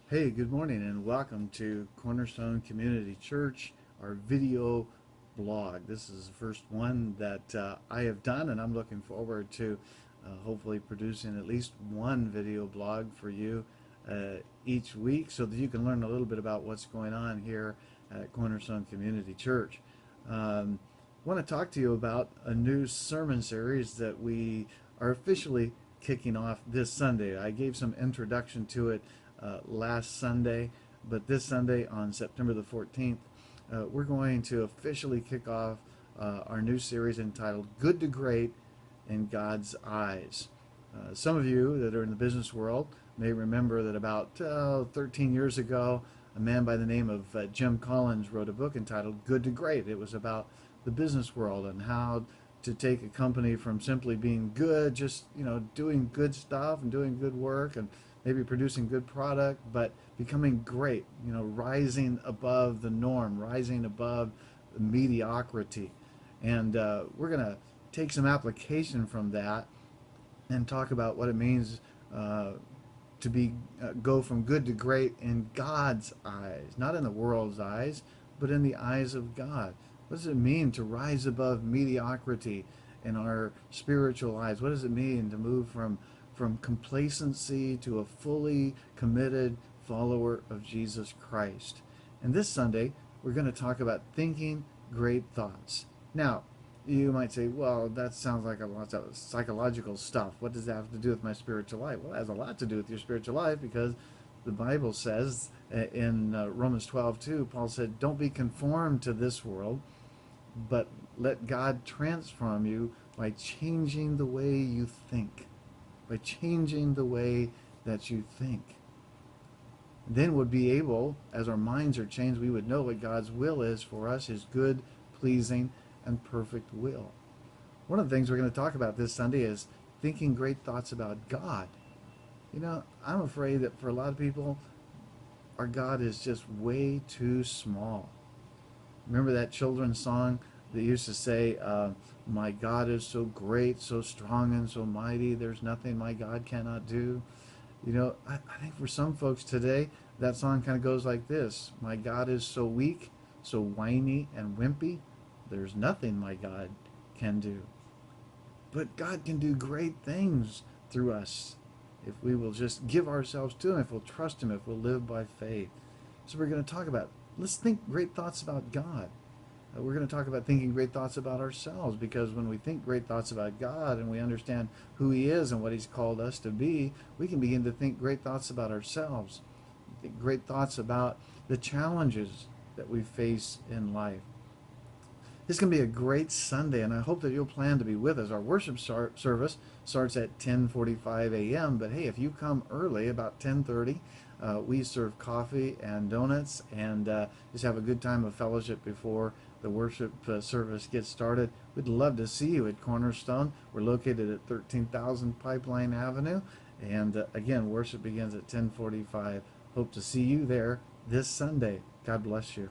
Hey, good morning and welcome to Cornerstone Community Church, our video blog. This is the first one that I have done, and I'm looking forward to hopefully producing at least one video blog for you each week so that you can learn a little bit about what's going on here at Cornerstone Community Church. I want to talk to you about a new sermon series that we are officially kicking off this Sunday. I gave some introduction to it last Sunday, but this Sunday on September the 14th, we're going to officially kick off our new series entitled Good to Great in God's Eyes. Some of you that are in the business world may remember that about 13 years ago, a man by the name of Jim Collins wrote a book entitled Good to Great. It was about the business world and how to take a company from simply being good, just doing good stuff and doing good work and maybe producing good product, but becoming great, rising above the norm, rising above the mediocrity. And we're going to take some application from that and talk about what it means to be go from good to great in God's eyes, not in the world's eyes, but in the eyes of God. What does it mean to rise above mediocrity in our spiritual lives? What does it mean to move from complacency to a fully committed follower of Jesus Christ? And this Sunday, we're going to talk about thinking great thoughts. Now, you might say, well, that sounds like a lot of psychological stuff. What does that have to do with my spiritual life? Well, it has a lot to do with your spiritual life because the Bible says in Romans 12:2, Paul said, don't be conformed to this world, but let God transform you by changing the way you think. By changing the way that you think. Then would be able, as our minds are changed, we would know what God's will is for us, his good, pleasing, and perfect will. One of the things we're going to talk about this Sunday is thinking great thoughts about God. I'm afraid that for a lot of people, our God is just way too small. Remember that children's song that used to say, my God is so great, so strong, and so mighty, there's nothing my God cannot do. I think for some folks today, that song kind of goes like this. My God is so weak, so whiny and wimpy, there's nothing my God can do. But God can do great things through us if we will just give ourselves to him, if we'll trust him, if we'll live by faith. So we're going to talk about, let's think great thoughts about God. We're going to talk about thinking great thoughts about ourselves, because when we think great thoughts about God and we understand who he is and what he's called us to be, we can begin to think great thoughts about ourselves, think great thoughts about the challenges that we face in life. This is going to be a great Sunday, and I hope that you'll plan to be with us. Our worship service starts at 10:45 a.m., but hey, if you come early, about 10:30, we serve coffee and donuts and just have a good time of fellowship before the worship service gets started. We'd love to see you at Cornerstone. We're located at 13,000 Pipeline Avenue, and again, worship begins at 10:45. Hope to see you there this Sunday. God bless you.